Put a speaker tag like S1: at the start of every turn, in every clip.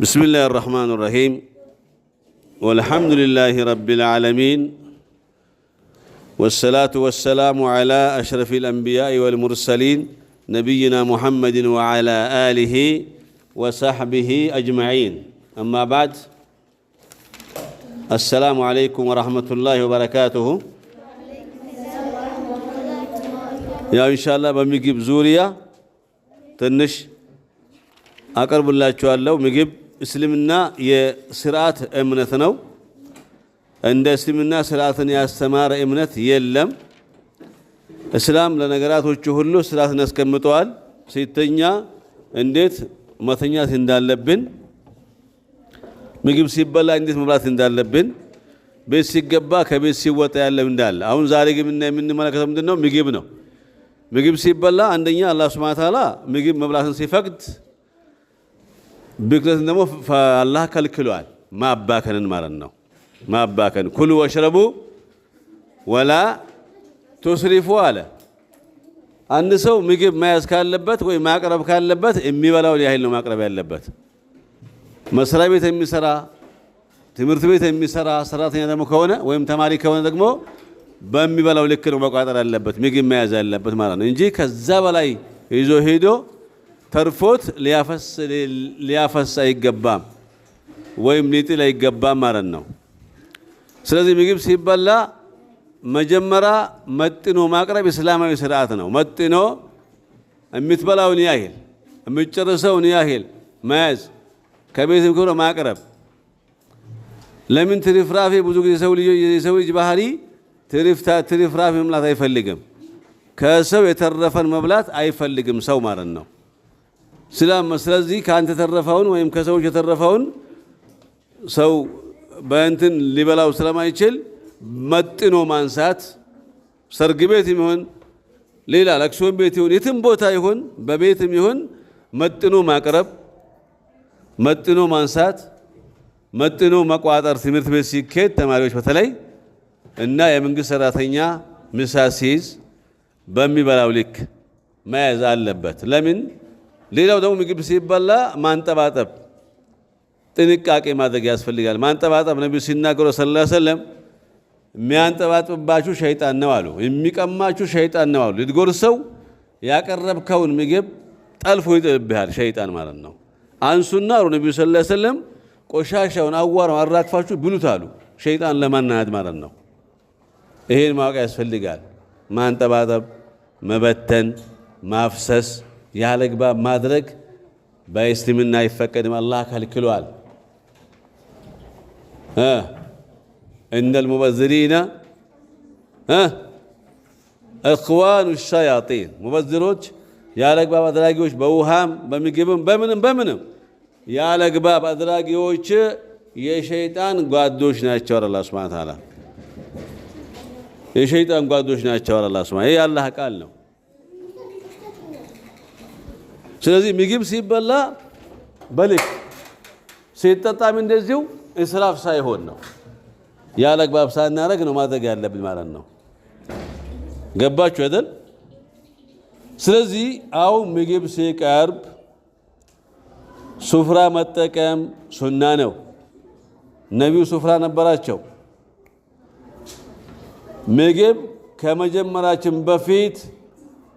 S1: بسم الله الرحمن الرحيم والحمد لله رب العالمين والصلاة والسلام على أشرف الأنبياء والمرسلين نبينا محمد وعلى آله وصحبه أجمعين أما بعد السلام عليكم ورحمة الله وبركاته يا إن شاء الله بمجيب زوريا تنش أقرب الله شوالله مجيب እስልምና የሥርዓት እምነት ነው እንደ እስልምና ሥርዓትን ያስተማረ እምነት የለም እስላም ለነገራቶቹ ሁሉ ሥርዓትን አስቀምጧል ሲተኛ እንዴት መተኛት እንዳለብን ምግብ ሲበላ እንዴት መብላት እንዳለብን ቤት ሲገባ ከቤት ሲወጣ ያለው እንዳለ አሁን ዛሬ ግን የምንመለከተው ምንድነው ምግብ ነው ምግብ ሲበላ አንደኛ አላህ Subhanahu Wa Ta'ala ምግብ መብላትን ሲፈቅድ بكرة نمو فالله كالكلوال ما أباكن مرنو ما أباكن كلوا واشربوا ولا تسرفوا على النسو مجيب ما يسكال لبت وي ما أقرب كال لبت إمي ولا ولي هيلو ما أقرب لبت مسرى بيت إمي سرى تمرت بيت إمي سرى سراتين هذا مكونة ويم تماري كونه دقمو بأمي ولا ولي كلو ما قادر لبت مجيب ما يزال لبت مرن إنجي كذابلاي يزو هيدو ተርፎት ሊያፈስ አይገባም ወይም ሊጥል አይገባም ማለት ነው ስለዚህ ምግብ ሲበላ መጀመሪያ መጥኖ ማቅረብ እስላማዊ ሥርዓት ነው መጥኖ የምትበላውን ያህል የምትጨርሰውን ያህል መያዝ ከቤትም ከሆነ ማቅረብ ለምን ትርፍራፊ ብዙ ጊዜ የሰው ልጅ ባህሪ ትርፍራፊ መብላት አይፈልግም ከሰው የተረፈን መብላት አይፈልግም ሰው ማለት ነው ስለዚህ ካንተ ተረፈውን ወይም ከሰዎች የተረፈውን ሰው በእንትን ሊበላው ስለማይችል መጥኖ ማንሳት ሰርግ ቤት ይሁን ሌላ ለቅሶ ቤት ይሁን የትም ቦታ ይሁን በቤትም ይሁን መጥኖ ማቅረብ መጥኖ ማንሳት መጥኖ መቋጠር ትምህርት ቤት ሲከድ ተማሪዎች በተለይ እና የመንግስት ሰራተኛ ምሳ ሲይዝ በሚበላው ልክ መያዝ አለበት ለምን ሌላው ደግሞ ምግብ ሲበላ ማንጠባጠብ ጥንቃቄ ማድረግ ያስፈልጋል ማንጠባጠብ ነብዩ ሲናገሩ ሰለላሁ ዐለይሂ ወሰለም የሚያንጠባጥባችሁ ሸይጣን ነው አሉ የሚቀማችሁ ሸይጣን ነው አሉ ልትጎርሰው ያቀረብከውን ምግብ ጠልፎ ይጥልብሃል ሸይጣን ማለት ነው አንሱና ነብዩ ሰለላሁ ዐለይሂ ወሰለም ቆሻሻውን አዋራውን አራግፋችሁ ብሉት አሉ ሸይጣን ለማናድ ማለት ነው ይሄን ማወቅ ያስፈልጋል ማንጠባጠብ መበተን ማፍሰስ ያለግባብ ማድረግ በእስልምና አይፈቀድም አላህ ከልክሏል ان المبذرين اخوان الشياطين مبذروች ያለግባብ አድራጊዎች በውሃም በምግብም በምንም ያለግባብ አድራጊዎች የሸይጣን ጓዶች ናቸው አላህ Subhanahu Wa Ta'ala የሸይጣን ጓዶች ናቸው አላህ Subhanahu ይሄ አላህ ቃል ነው ስለዚህ ምግብ ሲበላ በልክ ሲጠጣም እንደዚሁ እስራፍ ሳይሆን ነው ያለግባብ ሳናረግ ነው ማድረግ ያለብን ማለት ነው ገባችሁ አይደል ስለዚህ አው ምግብ ሲቀርብ ሱፍራ መጠቀም ሱና ነው ነብዩ ሱፍራ ነበራቸው ምግብ ከመጀመራችን በፊት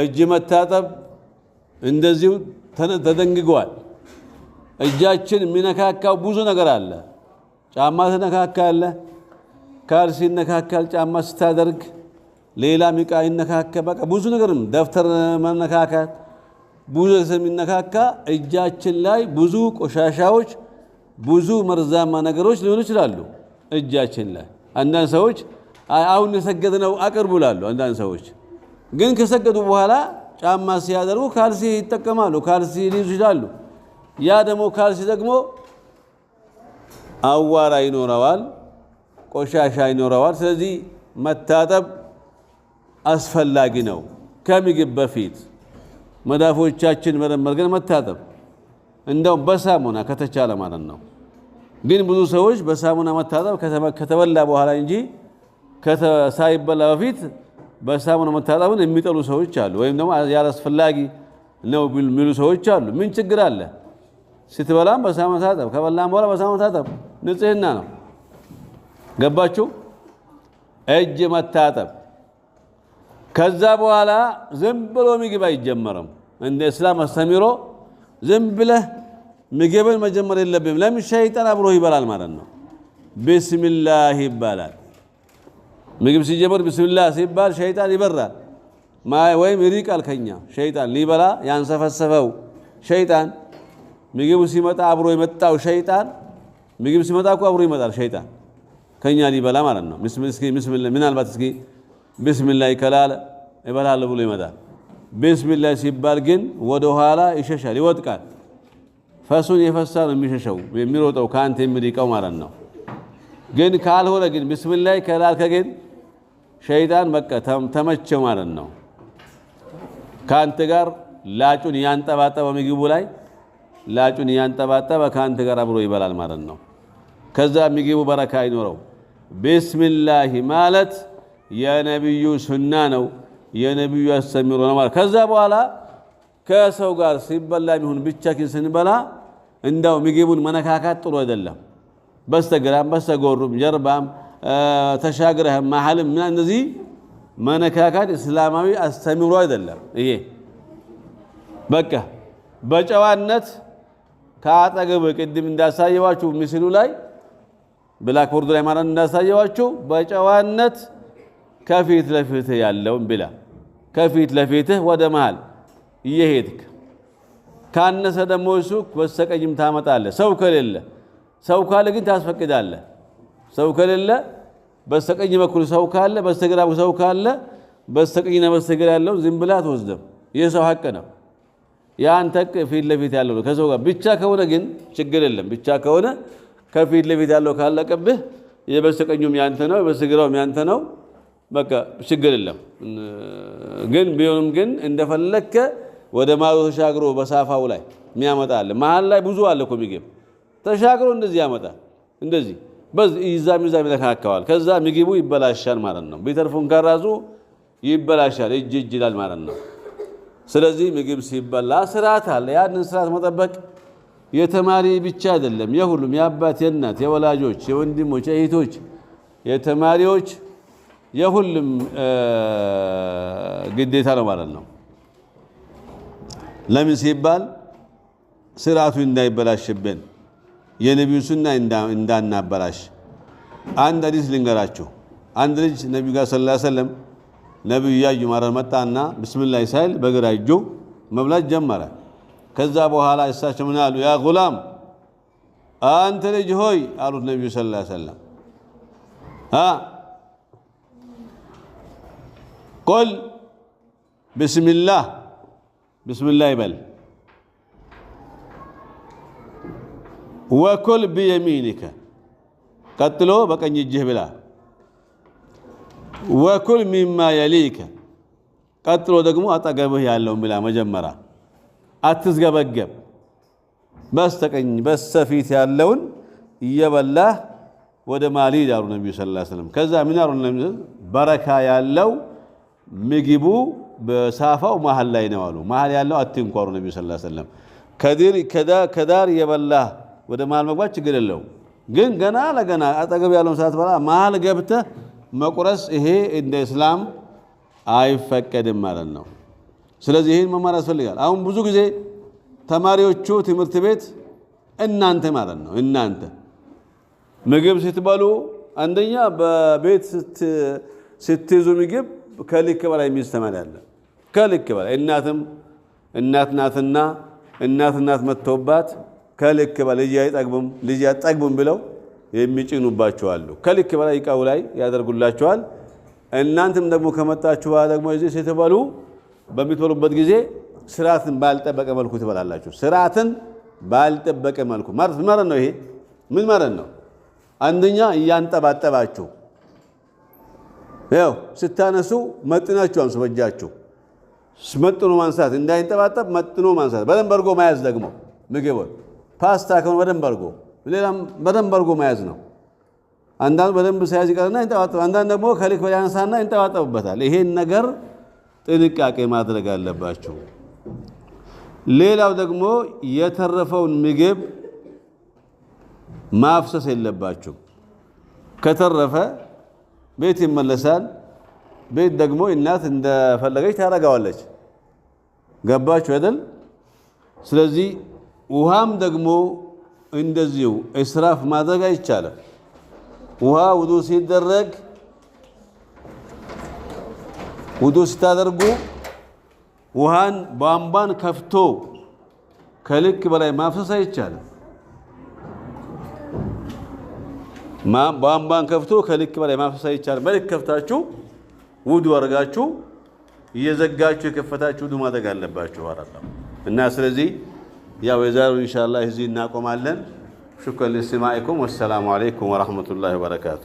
S1: እጅ መታጠብ እንደዚሁ ተደንግጓል እጃችን ሚነካካው ብዙ ነገር አለ ጫማ ተነካካለ ካልሲ ነካካል ጫማ ስታደርግ ሌላ ሚቃ ይነካካ በቃ ብዙ ነገርም ደፍተር መነካካት ብዙ የሚነካካ እጃችን ላይ ብዙ ቆሻሻዎች ብዙ መርዛማ ነገሮች ሊሆኑ ይችላሉ እጃችን ላይ አንዳንድ ሰዎች አሁን የሰገድነው አቅርቡ ይላሉ አንዳንድ ሰዎች ግን ከሰገዱ በኋላ ጫማ ሲያደርጉ ካልሲ ይጠቀማሉ ካልሲ ሊይዙ ይችላሉ ያ ደግሞ ካልሲ ደግሞ አዋራ ይኖረዋል ቆሻሻ ይኖረዋል ስለዚህ መታጠብ አስፈላጊ ነው ከምግብ በፊት መዳፎቻችን መርመርገን መታጠብ እንደው በሳሙና ከተቻለ ማለት ነው ግን ብዙ ሰዎች በሳሙና መታጠብ ከተበላ በኋላ እንጂ ሳይበላ በፊት በሳሙና መታጠብን የሚጠሉ ሰዎች አሉ ወይም ደግሞ ያላስፈላጊ ነው የሚሉ ሰዎች አሉ ምን ችግር አለ ስትበላም በሳሙና ታጠብ፣ ከበላም በኋላ በሳሙና ታጠብ። ንጽህና ነው። ገባችሁ? እጅ መታጠብ። ከዛ በኋላ ዝም ብሎ ምግብ አይጀመርም። እንደ እስላም አስተምሮ ዝም ብለህ ምግብን መጀመር የለብህም። ለምን? ሸይጣን አብሮ ይበላል ማለት ነው። ቢስሚላህ ይባላል። ምግብ ሲጀመር ቢስሚላህ ሲባል ሸይጣን ይበራል ወይም ይሪቃል ከኛ። ሸይጣን ሊበላ ያንሰፈሰፈው ሸይጣን ምግቡ ሲመጣ አብሮ የመጣው ሸይጣን ምግብ ሲመጣ እኮ አብሮ ይመጣል ሸይጣን ከኛ ሊበላ ማለት ነው። ቢስሚላህ ምናልባት እስኪ ቢስሚላህ ከላለ ይበላል ብሎ ይመጣል። ቢስሚላህ ሲባል ግን ወደ ኋላ ይሸሻል፣ ይወድቃል። ፈሱን የፈሳ ነው የሚሸሸው የሚሮጠው ካንተ የሚሪቀው ማለት ነው። ግን ካልሆነ ግን ቢስሚላህ ከላልከ ግን ሸይጣን በቃ ተመቸው ማለት ነው። ካንተ ጋር ላጩን ያንጠባጠበ ምግቡ ላይ ላጩን ያንጠባጠበ ካንተ ጋር አብሮ ይበላል ማለት ነው። ከዛ ምግቡ በረካ አይኖረው። ቢስሚላህ ማለት የነብዩ ሱና ነው፣ የነብዩ አስተምሮ ነው ማለት። ከዛ በኋላ ከሰው ጋር ሲበላ ይሁን ብቻችን ስንበላ እንዳው ምግቡን መነካካት ጥሩ አይደለም። በስተግራም በስተጎሩም ጀርባም ተሻግረህም መሐልም እና እነዚህ መነካካት እስላማዊ አስተምሮ አይደለም። ይሄ በቃ በጨዋነት ከአጠገብ ቅድም እንዳሳየዋችሁ ምስሉ ላይ ብላክቦርድ ላይ ማለት እንዳሳየዋችሁ በጨዋነት ከፊት ለፊትህ ያለውን ብላ። ከፊት ለፊትህ ወደ መሃል እየሄድክ ካነሰ ደግሞ እሱ በስተቀኝም ታመጣለህ። ሰው ካለ ግን ታስፈቅዳለህ። ሰው ከሌለ በስተቀኝ በኩል ሰው ካለ በስተግራ ሰው ካለ በስተቀኝና በስተግራ ያለው ዝም ብላ አትወስድም። የሰው ሐቅ ነው። ያንተ ፊት ለፊት ያለው ነው። ከሰው ጋር ብቻ ከሆነ ግን ችግር የለም። ብቻ ከሆነ ከፊት ለፊት ያለው ካለቀብህ የበስተቀኙም ያንተ ነው፣ የበስተግራውም ያንተ ነው። በቃ ችግር የለም። ግን ቢሆንም ግን እንደፈለከ ወደ ማዶ ተሻግሮ በሳፋው ላይ የሚያመጣ አለ። መሃል ላይ ብዙ አለ እኮ ምግብ ተሻግሮ እንደዚህ ያመጣል። እንደዚህ ይዛም ይነካካዋል። ከዛ ምግቡ ይበላሻል ማለት ነው። ቢተርፉን ከራሱ ይበላሻል፣ እጅ ይላል ማለት ነው። ስለዚህ ምግብ ሲበላ ስርዓት አለ። ያንን ስርዓት መጠበቅ የተማሪ ብቻ አይደለም፣ የሁሉም የአባት፣ የእናት፣ የወላጆች፣ የወንድሞች፣ የእህቶች፣ የተማሪዎች የሁሉም ግዴታ ነው ማለት ነው። ለምን ሲባል ስርዓቱ እንዳይበላሽብን የነቢዩ ሱና እንዳናበላሽ። አንድ ሐዲስ ልንገራችሁ። አንድ ልጅ ነቢዩ ጋር ሰለላሁ ዐለይሂ ወሰለም ነቢዩ ያዩ ማረር መጣና ብስሚላህ ሳይል በግራ እጁ መብላት ጀመረ። ከዛ በኋላ እሳቸው ምን አሉ? ያ ጉላም አንተ ልጅ ሆይ አሉት ነቢዩ ሰለላሁ ዐለይሂ ወሰለም ቁል ብስሚላህ ይበል ወኩል ቢየሚኒከ ቀጥሎ በቀኝ እጅህ ብላ ወኩል ሚማ የሊከ ቀጥሎ ደግሞ አጠገብህ ያለውን ብላ። መጀመሪያ አትዝገበገብ፣ በስተቀኝ በስተፊት ያለውን እየበላህ ወደ ማሊድ አሉ ነቢዩ ሰለላሁ ዐለይሂ ወሰለም። ከዛ ምን አሉ ነቢዩ? በረካ ያለው ምግቡ በሳፋው መሃል ላይ ነው አሉ። መሃል ያለው አትንኩ አሉ ነቢዩ ሰለላሁ ዐለይሂ ወሰለም። ከዳር እየበላህ ወደ መሃል መግባት ችግር የለውም። ግን ገና ለገና አጠገብ ያለውን ሰዓት በላ መሃል ገብተህ መቁረስ ይሄ እንደ እስላም አይፈቀድም ማለት ነው። ስለዚህ ይህን መማር ያስፈልጋል። አሁን ብዙ ጊዜ ተማሪዎቹ ትምህርት ቤት እናንተ ማለት ነው እናንተ ምግብ ስትበሉ አንደኛ በቤት ስትይዙ ምግብ ከልክ በላይ የሚስተማር ያለ ከልክ በላይ እናት ናትና እናት መጥተውባት ከልክ በላይ ልጅ አይጠግቡም ብለው የሚጭኑባቸው አሉ። ከልክ በላይ እቃው ላይ ያደርጉላቸዋል። እናንተም ደግሞ ከመጣችሁ ደግሞ እዚህ ስትበሉ በምትበሉበት ጊዜ ስርዓትን ባልጠበቀ መልኩ ትበላላችሁ። ስርዓትን ባልጠበቀ መልኩ ማለት ነው። ይሄ ምን ማለት ነው? አንደኛ እያንጠባጠባችሁ ያው ስታነሱ መጥናችሁ አንሱ። በእጃችሁ መጥኖ ማንሳት እንዳይንጠባጠብ መጥኖ ማንሳት። በደንብ አድርጎ መያዝ ደግሞ ምግቡን ፓስታ ከሆነ በደንብ አድርጎ ሌላም በደንብ አድርጎ መያዝ ነው። አንዳንዱ በደንብ ሳያዝ ይቀርና ይንጠባጠብ፣ አንዳንዱ ደግሞ ከልክ በላይ ያነሳና ይንጠባጠብበታል። ይሄን ነገር ጥንቃቄ ማድረግ አለባችሁ። ሌላው ደግሞ የተረፈውን ምግብ ማፍሰስ የለባችሁ። ከተረፈ ቤት ይመለሳል። ቤት ደግሞ እናት እንደፈለገች ታረጋዋለች። ገባችሁ አይደል? ስለዚህ ውሃም ደግሞ እንደዚሁ እስራፍ ማድረግ አይቻልም። ውሃ ውዱ ሲደረግ ውዱ ስታደርጉ ውሃን ቧንቧን ከፍቶ ከልክ በላይ ማፍሰስ አይቻልም። ቧንቧን ከፍቶ ከልክ በላይ ማፍሰስ አይቻልም። በልክ ከፍታችሁ ውዱ አድርጋችሁ እየዘጋችሁ የከፈታችሁ ውዱ ማድረግ አለባችሁ ማለት ነው። እና ስለዚህ ያው የዛሬው ኢንሻአላህ እዚህ እናቆማለን። ሹክራን ለስማኢኩም ወሰላሙ አለይኩም ወራህመቱላሂ ወበረካቱ።